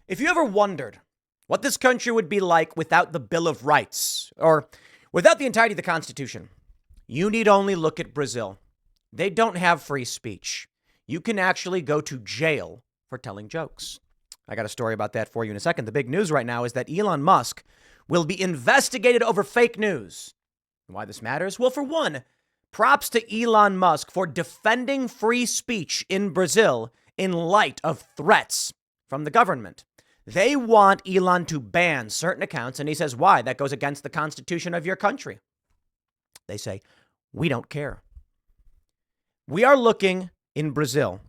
If you ever wondered what this country would be like without the Bill of Rights or without the entirety of the Constitution, you need only look at Brazil. They don't have free speech. You can actually go to jail for telling jokes. I got a story about that for you in a second. The big news right now is that Elon Musk will be investigated over fake news. Why this matters? Well, for one, props to Elon Musk for defending free speech in Brazil in light of threats from the government. They want Elon to ban certain accounts, and he says, why? That goes against the constitution of your country. They say, we don't care. We are looking in Brazil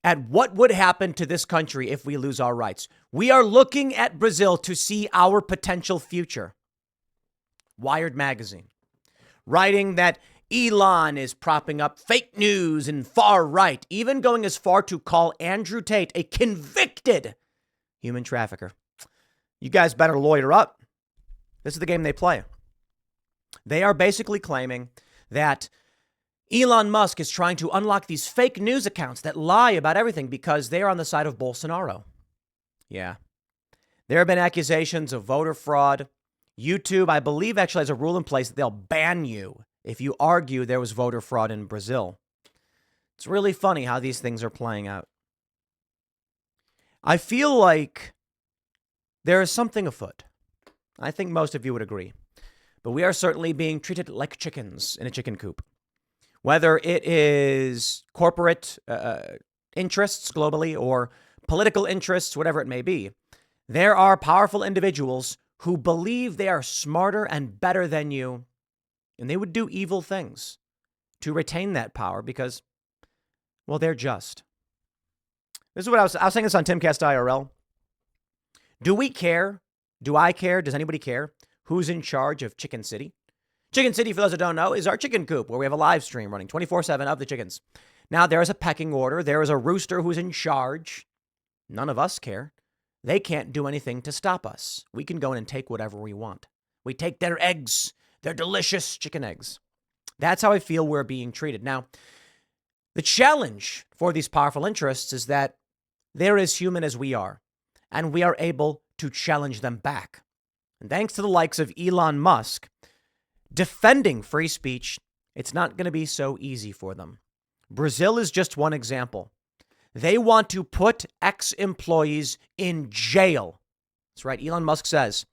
at what would happen to this country if we lose our rights. We are looking at Brazil to see our potential future. Wired magazine, writing that Elon is propping up fake news and far right, even going as far to call Andrew Tate a convicted human trafficker. You guys better lawyer up. This is the game they play. They are basically claiming that Elon Musk is trying to unlock these fake news accounts that lie about everything because they are on the side of Bolsonaro. Yeah. There have been accusations of voter fraud. YouTube, I believe, actually has a rule in place that they'll ban you if you argue there was voter fraud in Brazil. It's really funny how these things are playing out. I feel like there is something afoot. I think most of you would agree. But we are certainly being treated like chickens in a chicken coop. Whether it is corporate interests globally or political interests, whatever it may be, there are powerful individuals who believe they are smarter and better than you, and they would do evil things to retain that power because, well, they're just. This is what I was saying this on Timcast IRL. Do we care? Do I care? Does anybody care who's in charge of Chicken City? Chicken City, for those that don't know, is our chicken coop where we have a live stream running 24/7 of the chickens. Now, there is a pecking order. There is a rooster who's in charge. None of us care. They can't do anything to stop us. We can go in and take whatever we want. We take their eggs. They're delicious chicken eggs. That's how I feel we're being treated. Now, the challenge for these powerful interests is that they're as human as we are, and we are able to challenge them back. And thanks to the likes of Elon Musk defending free speech, it's not going to be so easy for them. Brazil is just one example. They want to put ex-employees in jail. That's right. Elon Musk says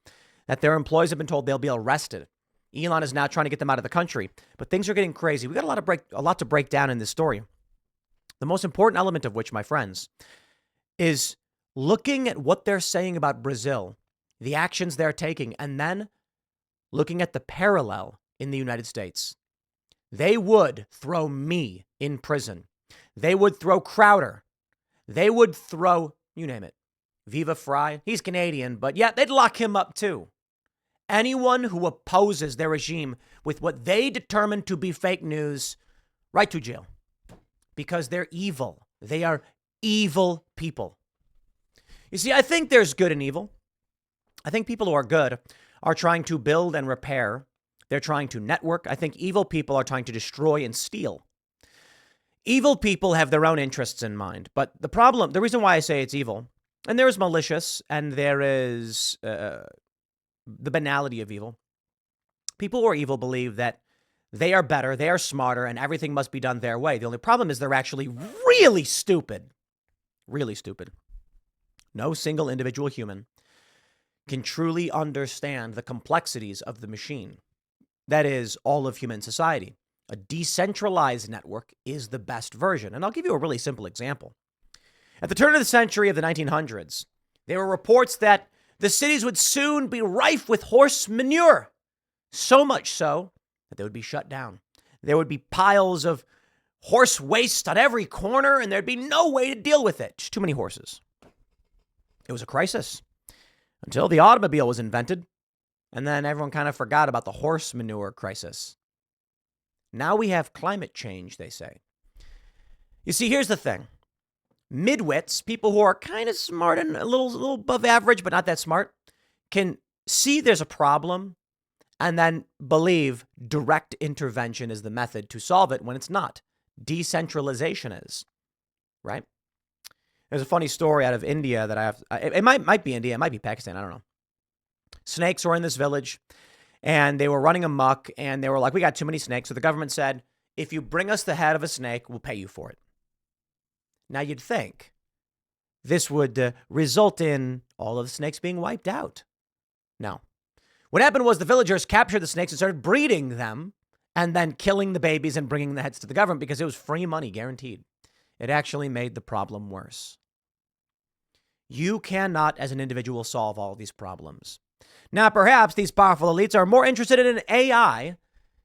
that their employees have been told they'll be arrested. Elon is now trying to get them out of the country, but things are getting crazy. We got a lot to break down in this story. The most important element of which, my friends, is looking at what they're saying about Brazil, the actions they're taking, and then looking at the parallel in the United States. They would throw me in prison. They would throw Crowder. They would throw, you name it, Viva Fry. He's Canadian, but yeah, they'd lock him up too. Anyone who opposes their regime with what they determine to be fake news, right to jail. Because they're evil. They are evil people. You see, I think there's good and evil. I think people who are good are trying to build and repair. They're trying to network. I think evil people are trying to destroy and steal. Evil people have their own interests in mind. But the reason why I say it's evil, and there is malicious and there is the banality of evil. People who are evil believe that they are better, they are smarter, and everything must be done their way. The only problem is they're actually really stupid. Really stupid. No single individual human can truly understand the complexities of the machine. That is all of human society. A decentralized network is the best version. And I'll give you a really simple example. At the turn of the century of the 1900s, there were reports that the cities would soon be rife with horse manure. So much so that they would be shut down. There would be piles of horse waste on every corner, and there'd be no way to deal with it. Just too many horses. It was a crisis until the automobile was invented, and then everyone kind of forgot about the horse manure crisis. Now we have climate change, they say. You see, here's the thing. Midwits, people who are kind of smart and a little above average, but not that smart, can see there's a problem and then believe direct intervention is the method to solve it when it's not. Decentralization is, right? There's a funny story out of India that I have. It might be India. It might be Pakistan. I don't know. Snakes were in this village and they were running amok and they were like, we got too many snakes. So the government said, if you bring us the head of a snake, we'll pay you for it. Now you'd think this would result in all of the snakes being wiped out. No. What happened was the villagers captured the snakes and started breeding them and then killing the babies and bringing the heads to the government because it was free money, guaranteed. It actually made the problem worse. You cannot, as an individual, solve all these problems. Now, perhaps these powerful elites are more interested in an AI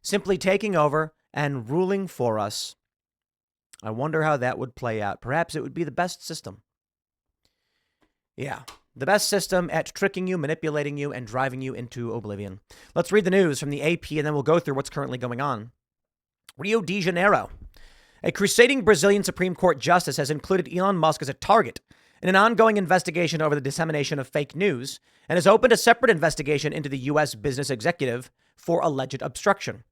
simply taking over and ruling for us. I wonder how that would play out. Perhaps it would be the best system. Yeah, the best system at tricking you, manipulating you, and driving you into oblivion. Let's read the news from the AP, and then we'll go through what's currently going on. Rio de Janeiro. A crusading Brazilian Supreme Court justice has included Elon Musk as a target in an ongoing investigation over the dissemination of fake news and has opened a separate investigation into the U.S. business executive for alleged obstruction.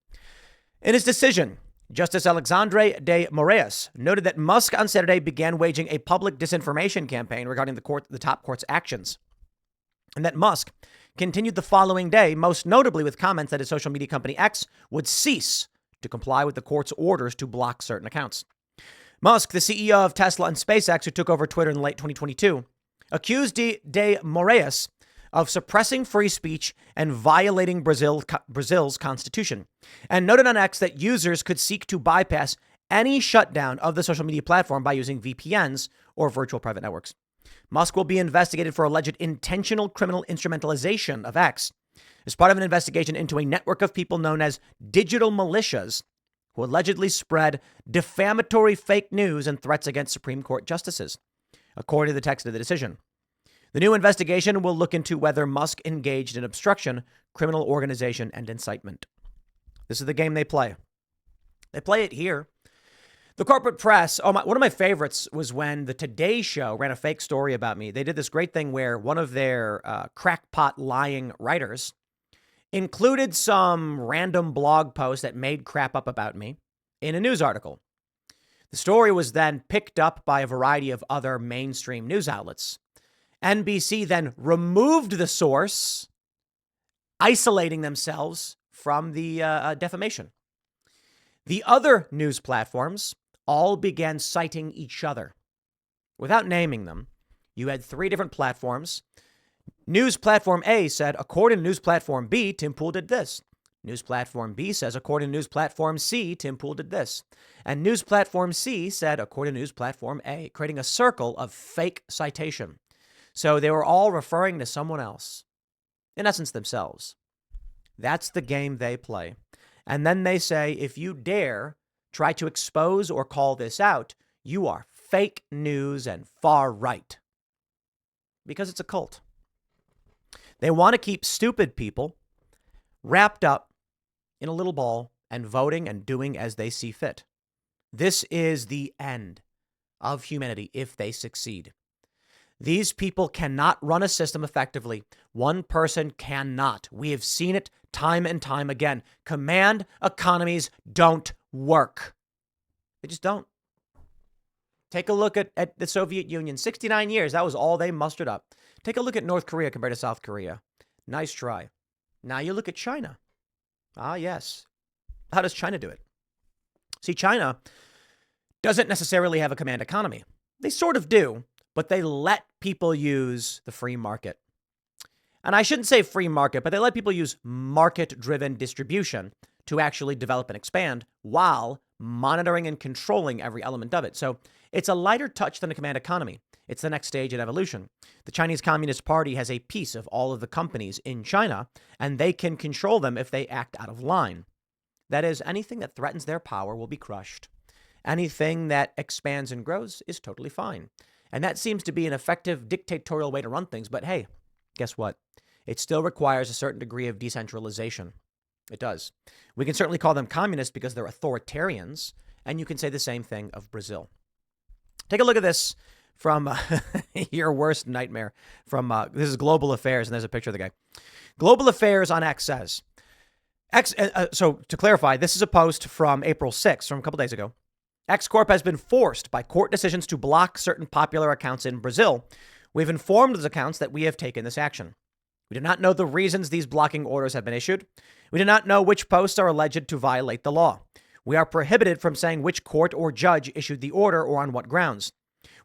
In his decision, Justice Alexandre de Moraes noted that Musk on Saturday began waging a public disinformation campaign regarding the top court's actions, and that Musk continued the following day, most notably with comments that his social media company X would cease to comply with the court's orders to block certain accounts. Musk, the CEO of Tesla and SpaceX, who took over Twitter in late 2022, accused de Moraes of suppressing free speech and violating Brazil's constitution, and noted on X that users could seek to bypass any shutdown of the social media platform by using VPNs or virtual private networks. Musk will be investigated for alleged intentional criminal instrumentalization of X as part of an investigation into a network of people known as digital militias who allegedly spread defamatory fake news and threats against Supreme Court justices, according to the text of the decision. The new investigation will look into whether Musk engaged in obstruction, criminal organization, and incitement. This is the game they play. They play it here. The corporate press, one of my favorites was when the Today Show ran a fake story about me. They did this great thing where one of their crackpot lying writers included some random blog post that made crap up about me in a news article. The story was then picked up by a variety of other mainstream news outlets. NBC then removed the source, isolating themselves from the defamation. The other news platforms all began citing each other. Without naming them, you had three different platforms. News platform A said, according to news platform B, Tim Pool did this. News platform B says, according to news platform C, Tim Pool did this. And news platform C said, according to news platform A, creating a circle of fake citation. So they were all referring to someone else, in essence themselves. That's the game they play. And then they say, if you dare try to expose or call this out, you are fake news and far right. Because it's a cult. They want to keep stupid people wrapped up in a little ball and voting and doing as they see fit. This is the end of humanity if they succeed. These people cannot run a system effectively. One person cannot. We have seen it time and time again. Command economies don't work. They just don't. Take a look at the Soviet Union. 69 years, that was all they mustered up. Take a look at North Korea compared to South Korea. Nice try. Now you look at China. Ah, yes. How does China do it? See, China doesn't necessarily have a command economy. They sort of do, but they let people use the free market. And I shouldn't say free market, but they let people use market-driven distribution to actually develop and expand while monitoring and controlling every element of it. So it's a lighter touch than a command economy. It's the next stage in evolution. The Chinese Communist Party has a piece of all of the companies in China, and they can control them if they act out of line. That is, anything that threatens their power will be crushed. Anything that expands and grows is totally fine. And that seems to be an effective dictatorial way to run things. But hey, guess what? It still requires a certain degree of decentralization. It does. We can certainly call them communists because they're authoritarians. And you can say the same thing of Brazil. Take a look at this from your worst nightmare. This is Global Affairs, and there's a picture of the guy. Global Affairs on X says, so to clarify, this is a post from April 6th, from a couple days ago. X Corp has been forced by court decisions to block certain popular accounts in Brazil. We've informed those accounts that we have taken this action. We do not know the reasons these blocking orders have been issued. We do not know which posts are alleged to violate the law. We are prohibited from saying which court or judge issued the order or on what grounds.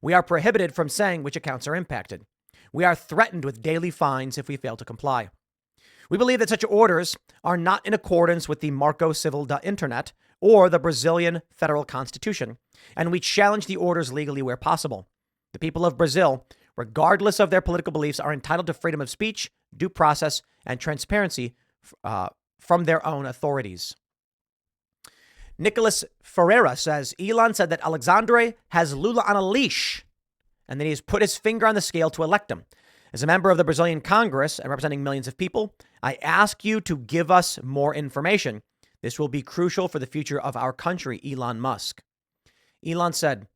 We are prohibited from saying which accounts are impacted. We are threatened with daily fines if we fail to comply. We believe that such orders are not in accordance with the Marco Civil da Internet or the Brazilian federal constitution, and we challenge the orders legally where possible. The people of Brazil, regardless of their political beliefs, are entitled to freedom of speech, due process, and transparency from their own authorities. Nicholas Ferreira says, Elon said that Alexandre has Lula on a leash and that he has put his finger on the scale to elect him. As a member of the Brazilian Congress and representing millions of people, I ask you to give us more information. This will be crucial for the future of our country, Elon Musk. Elon said,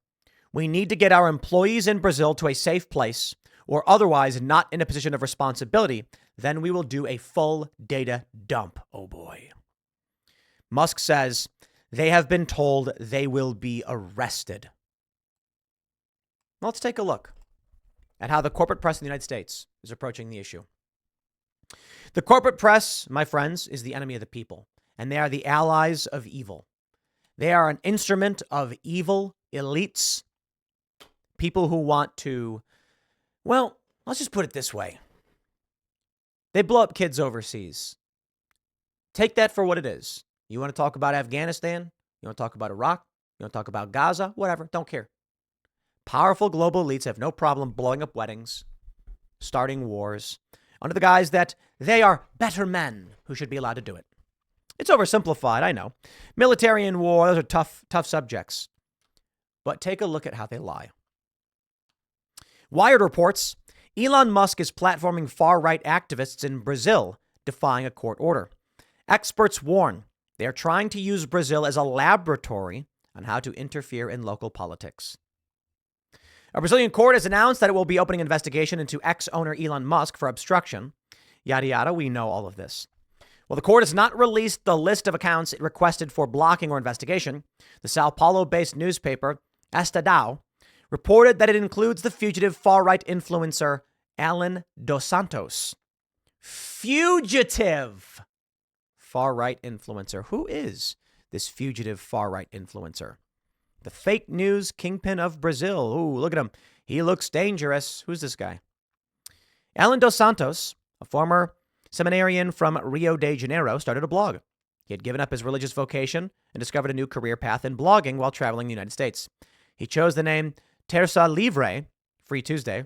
we need to get our employees in Brazil to a safe place or otherwise not in a position of responsibility. Then we will do a full data dump. Oh boy. Musk says they have been told they will be arrested. Let's take a look at how the corporate press in the United States is approaching the issue. The corporate press, my friends, is the enemy of the people, and they are the allies of evil. They are an instrument of evil elites, people who want to, well, let's just put it this way. They blow up kids overseas. Take that for what it is. You want to talk about Afghanistan? You want to talk about Iraq? You want to talk about Gaza? Whatever, don't care. Powerful global elites have no problem blowing up weddings, starting wars, under the guise that they are better men who should be allowed to do it. It's oversimplified, I know. Military and war, those are tough subjects. But take a look at how they lie. Wired reports, Elon Musk is platforming far-right activists in Brazil, defying a court order. Experts warn they are trying to use Brazil as a laboratory on how to interfere in local politics. A Brazilian court has announced that it will be opening an investigation into ex-owner Elon Musk for obstruction. Yada, yada, we know all of this. Well, the court has not released the list of accounts it requested for blocking or investigation. The Sao Paulo-based newspaper, Estadão, reported that it includes the fugitive far-right influencer Alan dos Santos. Fugitive far-right influencer. Who is this fugitive far-right influencer? The fake news kingpin of Brazil. Ooh, look at him. He looks dangerous. Who's this guy? Alan dos Santos, a former seminarian from Rio de Janeiro, started a blog. He had given up his religious vocation and discovered a new career path in blogging while traveling the United States. He chose the name Terça Livre, Free Tuesday.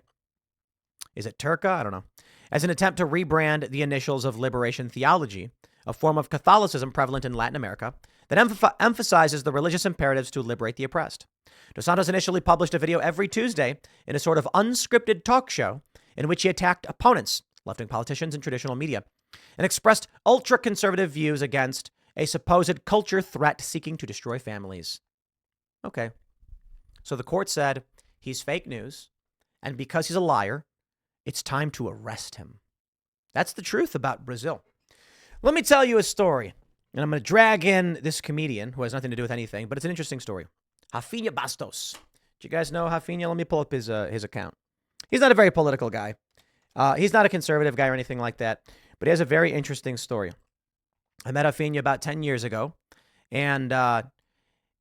Is it Turca? I don't know. As an attempt to rebrand the initials of liberation theology, a form of Catholicism prevalent in Latin America that emphasizes the religious imperatives to liberate the oppressed. Dos Santos initially published a video every Tuesday in a sort of unscripted talk show in which he attacked opponents, left-wing politicians and traditional media, and expressed ultra-conservative views against a supposed culture threat seeking to destroy families. Okay. So the court said he's fake news, and because he's a liar, it's time to arrest him. That's the truth about Brazil. Let me tell you a story, and I'm going to drag in this comedian who has nothing to do with anything, but it's an interesting story. Rafinha Bastos. Do you guys know Rafinha? Let me pull up his account. He's not a very political guy. He's not a conservative guy or anything like that, but he has a very interesting story. I met Rafinha about 10 years ago, and,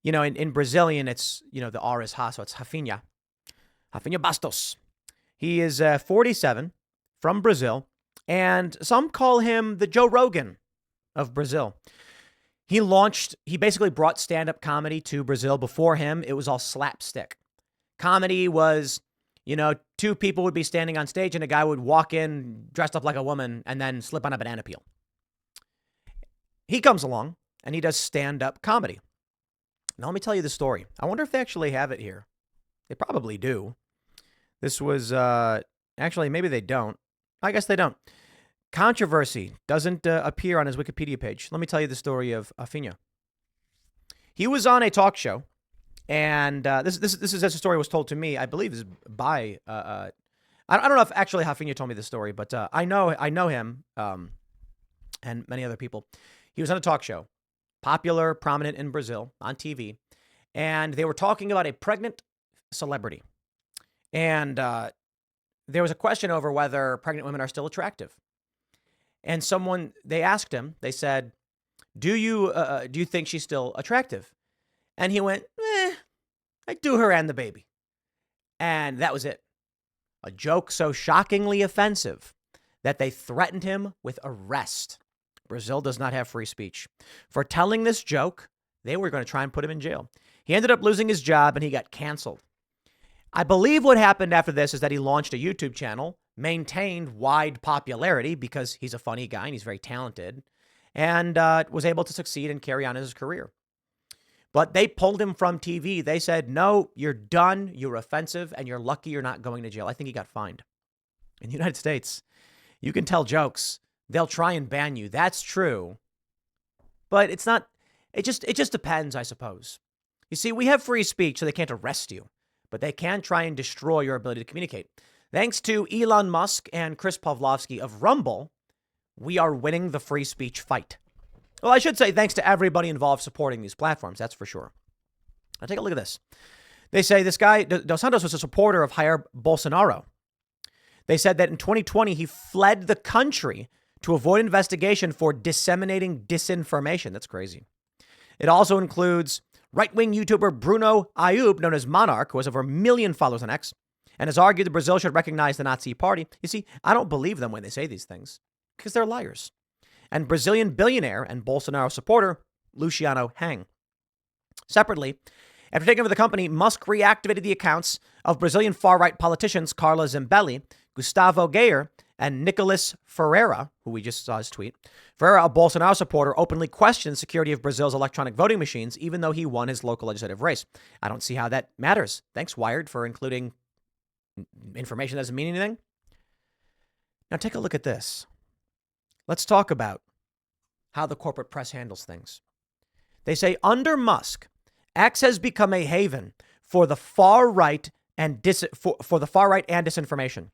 in Brazilian, it's, the R is Ha, so it's Rafinha. Rafinha Bastos. He is 47, from Brazil, and some call him the Joe Rogan of Brazil. He basically brought stand-up comedy to Brazil. Before him, it was all slapstick. Comedy was, two people would be standing on stage and a guy would walk in dressed up like a woman and then slip on a banana peel. He comes along and he does stand-up comedy. Now, let me tell you the story. I wonder if they actually have it here. They probably do. This was, actually, maybe they don't. I guess they don't. Controversy doesn't appear on his Wikipedia page. Let me tell you the story of Rafinha. He was on a talk show, and this is as a story was told to me. I believe is by I don't know if actually Rafinha told me this story, but I know him and many other people. He was on a talk show, popular, prominent in Brazil on TV, and they were talking about a pregnant celebrity. And there was a question over whether pregnant women are still attractive. And they asked him, they said, do you think she's still attractive? And he went, I do, her and the baby. And that was it. A joke so shockingly offensive that they threatened him with arrest. Brazil does not have free speech. For telling this joke, they were going to try and put him in jail. He ended up losing his job and he got canceled. I believe what happened after this is that he launched a YouTube channel, maintained wide popularity because he's a funny guy and he's very talented, and was able to succeed and carry on his career. But they pulled him from TV. They said, no, you're done. You're offensive and you're lucky you're not going to jail. I think he got fined. In the United States, you can tell jokes. They'll try and ban you. That's true. But it's not, it just depends, I suppose. You see, we have free speech, so they can't arrest you, but they can try and destroy your ability to communicate. Thanks to Elon Musk and Chris Pavlovsky of Rumble, we are winning the free speech fight. Well, I should say thanks to everybody involved supporting these platforms, that's for sure. Now take a look at this. They say this guy, Dos Santos, was a supporter of Jair Bolsonaro. They said that in 2020, he fled the country to avoid investigation for disseminating disinformation. That's crazy. It also includes right-wing YouTuber Bruno Ayoub, known as Monarch, who has over 1 million followers on X, and has argued that Brazil should recognize the Nazi party. You see, I don't believe them when they say these things because they're liars. And Brazilian billionaire and Bolsonaro supporter Luciano Hang. Separately, after taking over the company, Musk reactivated the accounts of Brazilian far-right politicians Carla Zambelli, Gustavo Gayer, and Nicolas Ferreira, who we just saw his tweet. Ferreira, a Bolsonaro supporter, openly questioned security of Brazil's electronic voting machines, even though he won his local legislative race. I don't see how that matters. Thanks, Wired, for including information that doesn't mean anything. Now take a look at this. Let's talk about how the corporate press handles things. They say under Musk, X has become a haven for the far right and for the far right and disinformation.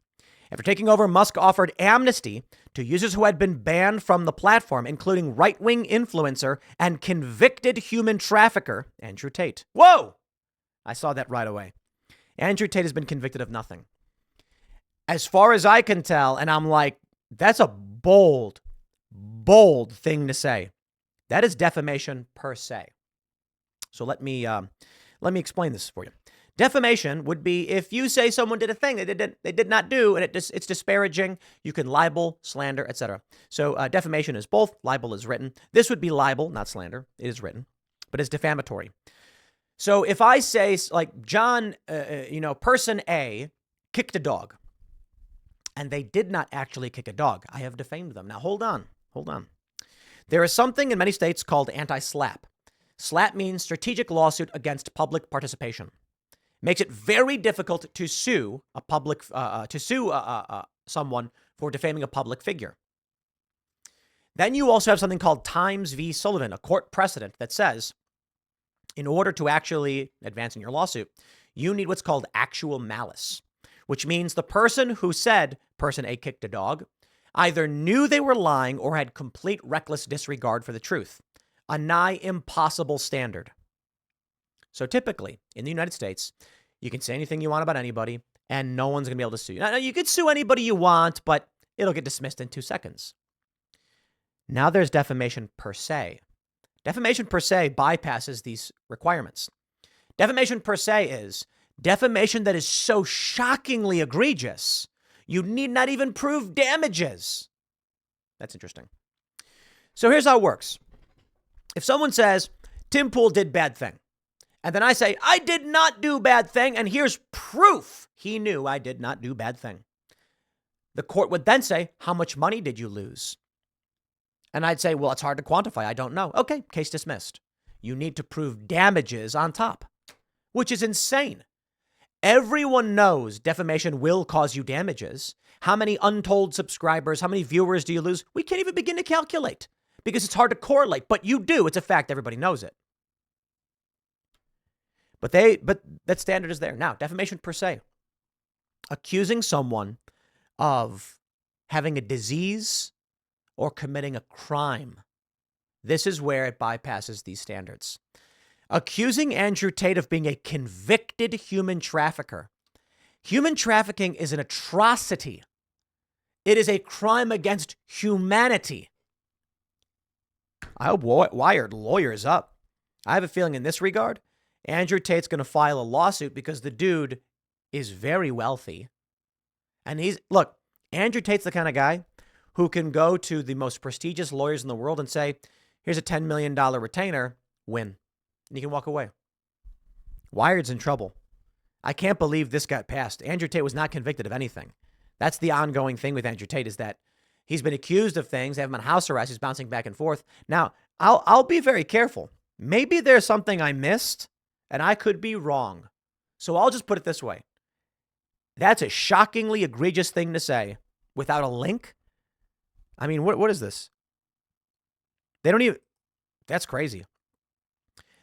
After taking over, Musk offered amnesty to users who had been banned from the platform, including right-wing influencer and convicted human trafficker Andrew Tate. Whoa! I saw that right away. Andrew Tate has been convicted of nothing. As far as I can tell, and I'm like, that's a bold thing to say. That is defamation per se. So let me explain this for you. Defamation would be if you say someone did a thing they did not do, and it's disparaging. You can libel, slander, etc. So defamation is both. Libel is written. This would be libel, not slander. It is written, but it's defamatory. So if I say like John, person A kicked a dog, and they did not actually kick a dog, I have defamed them. Now hold on. There is something in many states called anti-SLAPP. SLAPP means strategic lawsuit against public participation. Makes it very difficult to sue someone for defaming a public figure. Then you also have something called Times v. Sullivan, a court precedent that says, in order to actually advance in your lawsuit, you need what's called actual malice, which means the person who said person A kicked a dog either knew they were lying or had complete reckless disregard for the truth, a nigh impossible standard. So typically, in the United States, you can say anything you want about anybody, and no one's going to be able to sue you. Now, you could sue anybody you want, but it'll get dismissed in 2 seconds. Now there's defamation per se. Defamation per se bypasses these requirements. Defamation per se is defamation that is so shockingly egregious, you need not even prove damages. That's interesting. So here's how it works. If someone says, Tim Pool did bad thing, and then I say, I did not do bad thing, and here's proof he knew I did not do bad thing. The court would then say, how much money did you lose? And I'd say, well, it's hard to quantify. I don't know. Okay, case dismissed. You need to prove damages on top, which is insane. Everyone knows defamation will cause you damages. How many untold subscribers, how many viewers do you lose? We can't even begin to calculate because it's hard to correlate, but you do. It's a fact. Everybody knows it. But that standard is there. Now, defamation per se, accusing someone of having a disease or committing a crime. This is where it bypasses these standards. accusing Andrew Tate of being a convicted human trafficker. Human trafficking is an atrocity. It is a crime against humanity. I hope Wired lawyers up. I have a feeling in this regard, Andrew Tate's going to file a lawsuit because the dude is very wealthy. And look, Andrew Tate's the kind of guy who can go to the most prestigious lawyers in the world and say, here's a $10 million retainer, win. And you can walk away. Wired's in trouble. I can't believe this got passed. Andrew Tate was not convicted of anything. That's the ongoing thing with Andrew Tate, is that he's been accused of things. They have him on house arrest. He's bouncing back and forth. Now, I'll be very careful. Maybe there's something I missed and I could be wrong. So I'll just put it this way. That's a shockingly egregious thing to say without a link. I mean, what is this? They don't even, that's crazy.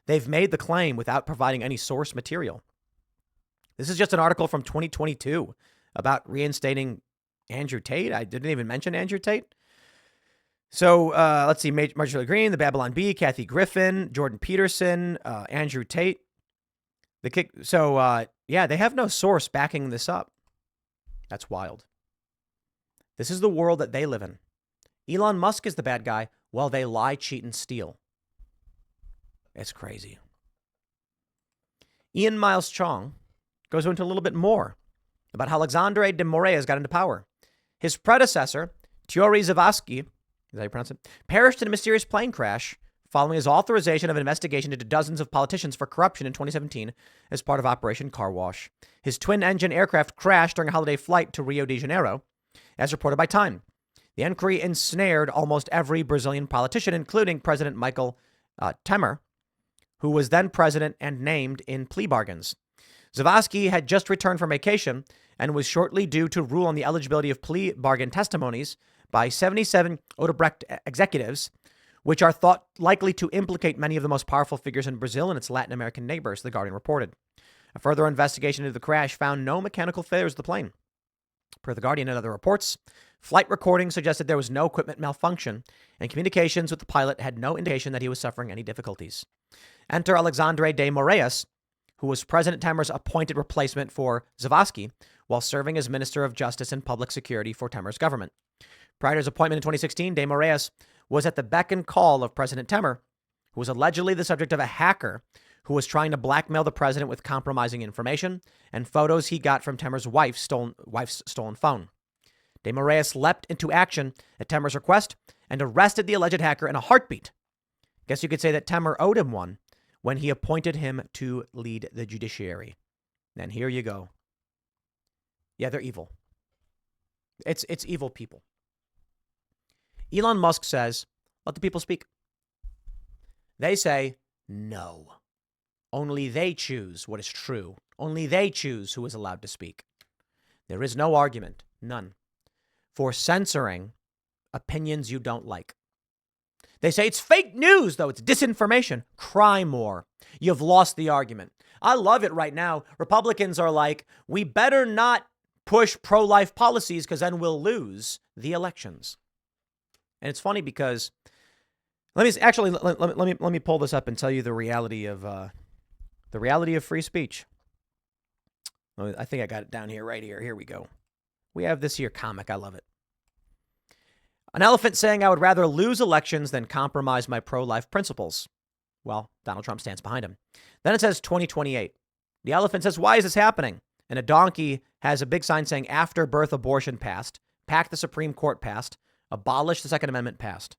They've made the claim without providing any source material. This is just an article from 2022 about reinstating Andrew Tate. I didn't even mention Andrew Tate. So let's see. Marjorie Green, the Babylon Bee, Kathy Griffin, Jordan Peterson, Andrew Tate. Yeah, they have no source backing this up. That's wild. This is the world that they live in. Elon Musk is the bad guy while they lie, cheat, and steal. It's crazy. Ian Miles Chong goes into a little bit more about how Alexandre de Moraes got into power. His predecessor, Teori Zavascki, is that how you pronounce it, perished in a mysterious plane crash following his authorization of an investigation into dozens of politicians for corruption in 2017 as part of Operation Car Wash. His twin-engine aircraft crashed during a holiday flight to Rio de Janeiro, as reported by Time. The inquiry ensnared almost every Brazilian politician, including President Michel Temer, who was then president and named in plea bargains. Zavascki had just returned from vacation and was shortly due to rule on the eligibility of plea bargain testimonies by 77 Odebrecht executives, which are thought likely to implicate many of the most powerful figures in Brazil and its Latin American neighbors, The Guardian reported. A further investigation into the crash found no mechanical failures of the plane. Per The Guardian and other reports, flight recordings suggested there was no equipment malfunction, and communications with the pilot had no indication that he was suffering any difficulties. Enter Alexandre de Moraes, who was President Temer's appointed replacement for Zavascki while serving as Minister of Justice and Public Security for Temer's government. Prior to his appointment in 2016, de Moraes was at the beck and call of President Temer, who was allegedly the subject of a hacker who was trying to blackmail the president with compromising information and photos he got from Temer's wife's stolen phone. De Moraes leapt into action at Temer's request and arrested the alleged hacker in a heartbeat. Guess you could say that Temer owed him one when he appointed him to lead the judiciary. And here you go. Yeah, they're evil. It's evil people. Elon Musk says, let the people speak. They say, no. Only they choose what is true. Only they choose who is allowed to speak. There is no argument, none, for censoring opinions you don't like. They say it's fake news, though. It's disinformation. Cry more. You've lost the argument. I love it right now. Republicans are like, we better not push pro-life policies because then we'll lose the elections. And it's funny because let me pull this up and tell you the reality of free speech. I think I got it down here, right here. Here we go. We have this here comic. I love it. An elephant saying, I would rather lose elections than compromise my pro-life principles. Well, Donald Trump stands behind him. Then it says 2028. The elephant says, why is this happening? And a donkey has a big sign saying, after birth abortion passed, pack the Supreme Court passed, abolish the Second Amendment passed.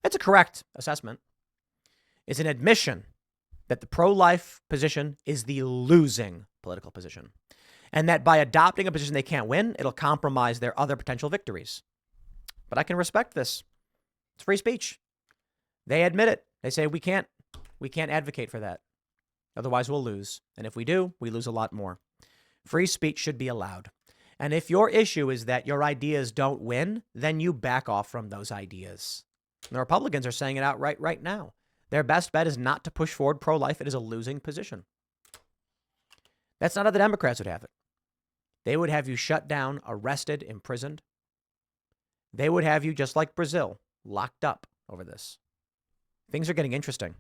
It's a correct assessment. It's an admission that the pro-life position is the losing political position, and that by adopting a position they can't win, it'll compromise their other potential victories. But I can respect this. It's free speech. They admit it. They say we can't advocate for that. Otherwise we'll lose. And if we do, we lose a lot more. Free speech should be allowed. And if your issue is that your ideas don't win, then you back off from those ideas. And the Republicans are saying it outright right now. Their best bet is not to push forward pro-life. It is a losing position. That's not how the Democrats would have it. They would have you shut down, arrested, imprisoned. They would have you, just like Brazil, locked up over this. Things are getting interesting.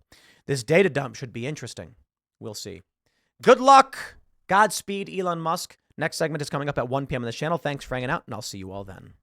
This data dump should be interesting. We'll see. Good luck. Godspeed, Elon Musk. Next segment is coming up at 1 p.m. on this channel. Thanks for hanging out, and I'll see you all then.